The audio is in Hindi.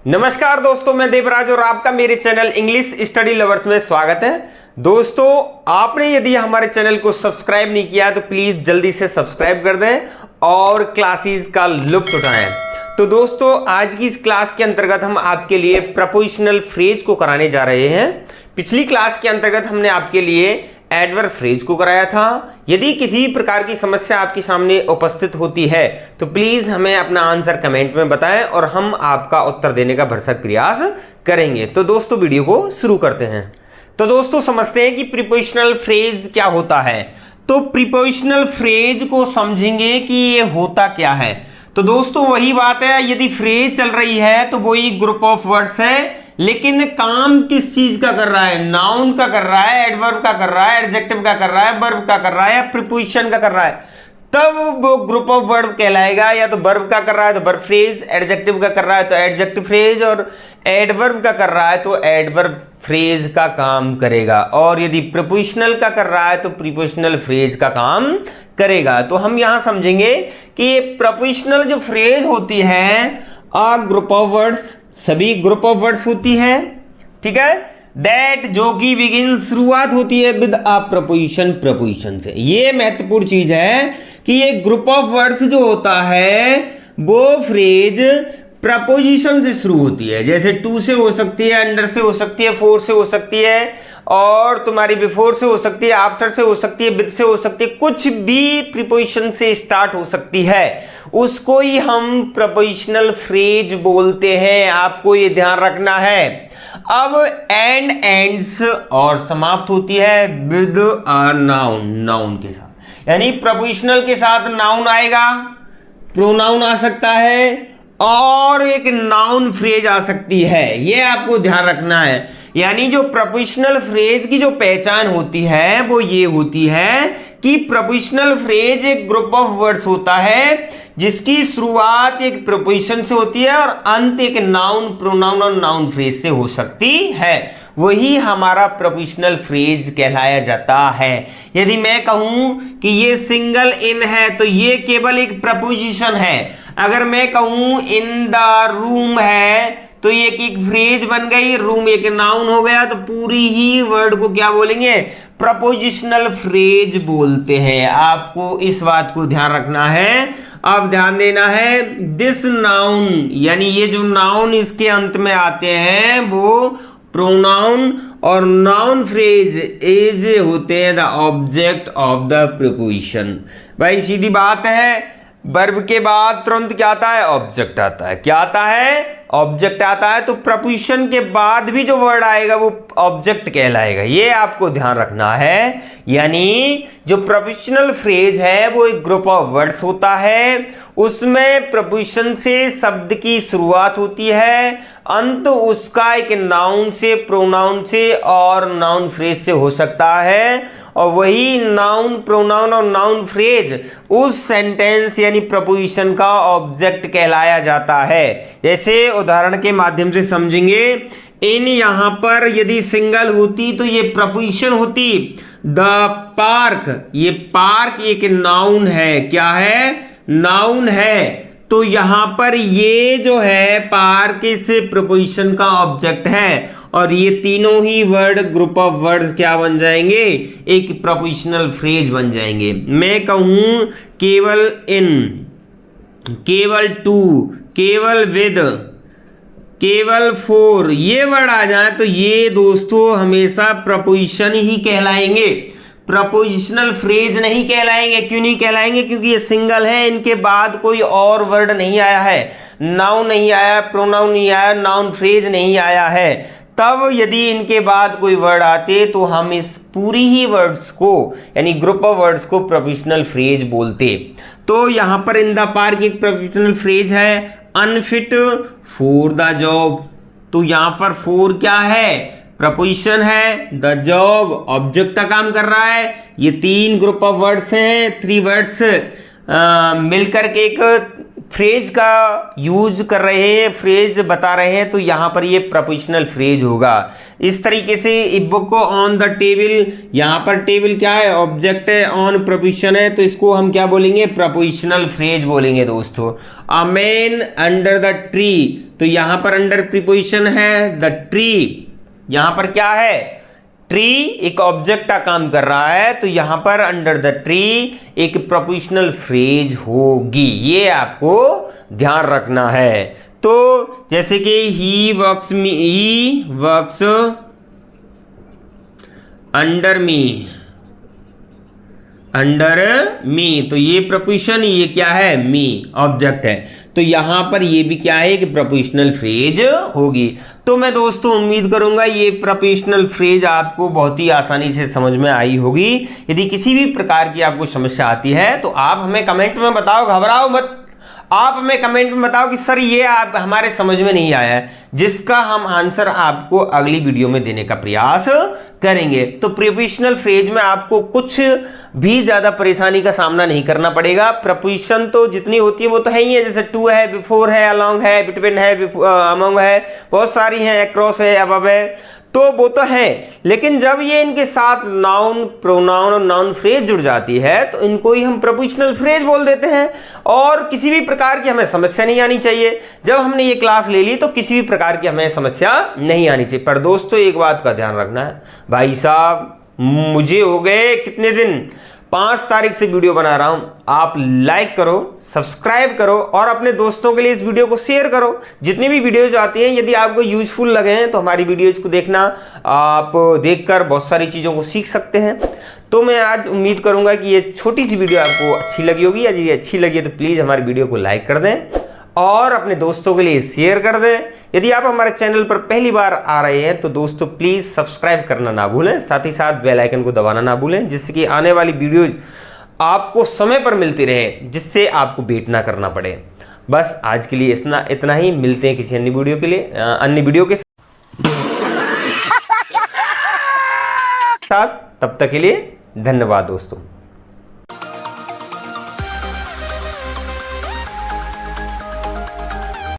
नमस्कार दोस्तों, मैं देवराज और आपका मेरे चैनल इंग्लिश स्टडी लवर्स में स्वागत है। दोस्तों, आपने यदि हमारे चैनल को सब्सक्राइब नहीं किया तो प्लीज जल्दी से सब्सक्राइब कर दें और क्लासेस का लुत्फ उठाएं। तो दोस्तों, आज की इस क्लास के अंतर्गत हम आपके लिए प्रपोजिशनल फ्रेज को कराने जा रहे हैं। पिछली क्लास के अंतर्गत हमने आपके लिए एडवर्ब फ्रेज को कराया था। यदि किसी प्रकार की समस्या आपके सामने उपस्थित होती है तो प्लीज हमें अपना आंसर कमेंट में बताएं और हम आपका उत्तर देने का भरसक प्रयास करेंगे। तो दोस्तों, वीडियो को शुरू करते हैं। तो दोस्तों, समझते हैं कि प्रीपोजिशनल फ्रेज क्या होता है। तो प्रीपोजिशनल फ्रेज को समझेंगे कि ये होता क्या है। तो दोस्तों, वही बात है, यदि फ्रेज चल रही है तो वही ग्रुप ऑफ वर्ड्स है, लेकिन काम किस चीज का कर रहा है? नाउन का कर रहा है, एडवर्ब का कर रहा है, एडजेक्टिव का कर रहा है, वर्ब का कर रहा है या प्रीपोजिशन का कर रहा है, तब वो ग्रुप ऑफ वर्ड कहलाएगा। या तो वर्ब का कर रहा है तो वर्ब फ्रेज, एडजेक्टिव का कर रहा है तो एडजेक्टिव फ्रेज, और एडवर्ब का कर रहा है तो एडवर्ब फ्रेज का काम करेगा। और यदि प्रीपोजिशनल का कर रहा है तो प्रीपोजिशनल फ्रेज का काम करेगा। तो हम यहां समझेंगे कि प्रीपोजिशनल जो फ्रेज होती है आ ग्रुप ऑफ वर्ड्स, सभी ग्रुप ऑफ वर्ड्स होती है, ठीक है, दैट जो कि बिगिन शुरुआत होती है विद अ प्रपोजिशन, प्रपोजिशन से। ये महत्वपूर्ण चीज है कि ये ग्रुप ऑफ वर्ड्स जो होता है वो फ्रेज प्रपोजिशन से शुरू होती है। जैसे टू से हो सकती है, अंडर से हो सकती है, फोर से हो सकती है, और तुम्हारी बिफोर से हो सकती है, आफ्टर से हो सकती है, विद से हो सकती है, कुछ भी प्रीपोजिशन से स्टार्ट हो सकती है, उसको ही हम प्रपोजिशनल फ्रेज बोलते हैं। आपको ये ध्यान रखना है। अब एंड एंड्स और समाप्त होती है विद अ नाउन, नाउन के साथ। यानी प्रपोजिशनल के साथ नाउन आएगा, प्रोनाउन आ सकता है और एक नाउन फ्रेज आ सकती है। ये आपको ध्यान रखना है। यानी जो प्रपोजिशनल फ्रेज की जो पहचान होती है वो ये होती है कि प्रपोजिशनल फ्रेज एक ग्रुप ऑफ वर्ड्स होता है जिसकी शुरुआत एक प्रपोजिशन से होती है और अंत एक नाउन, प्रोनाउन और नाउन फ्रेज से हो सकती है। वही हमारा प्रपोजिशनल फ्रेज कहलाया जाता है। यदि मैं कहूं कि ये सिंगल इन है तो ये केवल एक प्रपोजिशन है। अगर मैं कहूं इन द रूम है तो ये एक फ्रेज बन गई, रूम एक नाउन हो गया, तो पूरी ही वर्ड को क्या बोलेंगे? प्रपोजिशनल फ्रेज बोलते हैं। आपको इस बात को ध्यान रखना है। अब ध्यान देना है, दिस नाउन, यानी ये जो नाउन इसके अंत में आते हैं वो प्रोनाउन और नाउन फ्रेज एज होते हैं the object of the preposition. भाई सीधी बात है, वर्ब के बाद तुरंत क्या आता है? ऑब्जेक्ट आता है। क्या आता है? ऑब्जेक्ट आता है। तो प्रपोजिशन के बाद भी जो वर्ड आएगा वो ऑब्जेक्ट कहलाएगा। ये आपको ध्यान रखना है। यानी जो प्रपोजिशनल फ्रेज है वो एक ग्रुप ऑफ वर्ड्स होता है, उसमें प्रपोजिशन से शब्द की शुरुआत होती है, अंत उसका एक नाउन से, प्रोनाउन से और नाउन फ्रेज से हो सकता है, और वही नाउन, प्रोनाउन और नाउन फ्रेज उस सेंटेंस यानी प्रपोजिशन का ऑब्जेक्ट कहलाया जाता है। जैसे उदाहरण के माध्यम से समझेंगे, इन यहां पर यदि सिंगल होती तो ये प्रपोजिशन होती। द पार्क, ये पार्क एक नाउन है। क्या है? नाउन है। तो यहां पर ये जो है पार्क इस प्रपोजिशन का ऑब्जेक्ट है, और ये तीनों ही वर्ड ग्रुप ऑफ वर्ड्स क्या बन जाएंगे? एक प्रपोजिशनल फ्रेज बन जाएंगे। मैं कहूं केवल इन, केवल टू, केवल विद, केवल फोर, ये वर्ड आ जाए तो ये दोस्तों हमेशा प्रपोजिशन ही कहलाएंगे, प्रपोजिशनल फ्रेज नहीं कहलाएंगे। क्यों नहीं कहलाएंगे? क्योंकि ये सिंगल है, इनके बाद कोई और वर्ड नहीं आया है, नाउन नहीं आया, प्रोनाउन नहीं आया, नाउन फ्रेज नहीं आया है। तब यदि इनके बाद कोई वर्ड आते तो हम इस पूरी ही वर्ड्स को यानी ग्रुप ऑफ वर्ड्स को प्रपोजिशनल फ्रेज बोलते। तो यहां पर इन द पार्क एक प्रपोजिशनल फ्रेज है, अनफिट फॉर द जॉब, तो यहां पर फॉर क्या है? प्रपोजिशन है, द जॉब ऑब्जेक्ट का काम कर रहा है। ये तीन ग्रुप ऑफ वर्ड्स हैं, थ्री वर्ड्स मिलकर के एक फ्रेज का यूज कर रहे हैं, फ्रेज बता रहे हैं, तो यहां पर ये प्रपोजिशनल फ्रेज होगा। इस तरीके से इस बुक को ऑन द टेबल, यहां पर टेबल क्या है? ऑब्जेक्ट है, ऑन प्रपोजिशन है, तो इसको हम क्या बोलेंगे? प्रपोजिशनल फ्रेज बोलेंगे दोस्तों। A man under the tree, तो यहां पर अंडर प्रीपोजिशन है द ट्री, यहां पर क्या है, ट्री एक ऑब्जेक्ट का काम कर रहा है, तो यहां पर अंडर द ट्री एक प्रपोजिशनल फ्रेज होगी, ये आपको ध्यान रखना है। तो जैसे कि ही वर्क्स अंडर मी, तो ये प्रपोजिशन, ये क्या है, मी ऑब्जेक्ट है, तो यहां पर ये भी क्या है कि प्रपोजिशनल फ्रेज होगी। तो मैं दोस्तों उम्मीद करूंगा ये प्रपोजिशनल फ्रेज आपको बहुत ही आसानी से समझ में आई होगी। यदि किसी भी प्रकार की आपको समस्या आती है तो आप हमें कमेंट में बताओ, घबराओ मत, आप हमें कमेंट में बताओ कि सर ये आप हमारे समझ में नहीं आया है, जिसका हम आंसर आपको अगली वीडियो में देने का प्रयास करेंगे। तो प्रीपोजिशनल फ्रेज में आपको कुछ भी ज्यादा परेशानी का सामना नहीं करना पड़ेगा। प्रपोजिशन तो जितनी होती है वो तो है ही है, जैसे टू है, बिफोर है, अलोंग है, बिटवीन है, अमंग है, बहुत सारी हैं, अक्रॉस है, अबव है, तो वो तो है। लेकिन जब ये इनके साथ नाउन, प्रोनाउन और नाउन फ्रेज जुड़ जाती है तो इनको ही हम प्रपोजिशनल फ्रेज बोल देते हैं, और किसी भी प्रकार की हमें समस्या नहीं आनी चाहिए। जब हमने ये क्लास ले ली तो किसी भी प्रकार की हमें समस्या नहीं आनी चाहिए। पर दोस्तों एक बात का ध्यान रखना है, भाई साहब मुझे हो गए कितने दिन, 5 तारीख से वीडियो बना रहा हूं, आप लाइक करो, सब्सक्राइब करो और अपने दोस्तों के लिए इस वीडियो को शेयर करो। जितनी भी वीडियोज आती हैं यदि आपको यूजफुल लगे हैं तो हमारी वीडियोज को देखना, आप देखकर बहुत सारी चीज़ों को सीख सकते हैं। तो मैं आज उम्मीद करूंगा कि ये छोटी सी वीडियो आपको अच्छी लगी होगी। यदि अच्छी लगी है तो प्लीज़ हमारी वीडियो को लाइक कर दें और अपने दोस्तों के लिए शेयर कर दें। यदि आप हमारे चैनल पर पहली बार आ रहे हैं तो दोस्तों प्लीज़ सब्सक्राइब करना ना भूलें, साथ ही साथ बेल आइकन को दबाना ना भूलें, जिससे कि आने वाली वीडियोज आपको समय पर मिलती रहे, जिससे आपको वेट ना करना पड़े। बस आज के लिए इतना ही। मिलते हैं किसी अन्य वीडियो के लिए, अन्य वीडियो के साथ। तब तक के लिए धन्यवाद दोस्तों।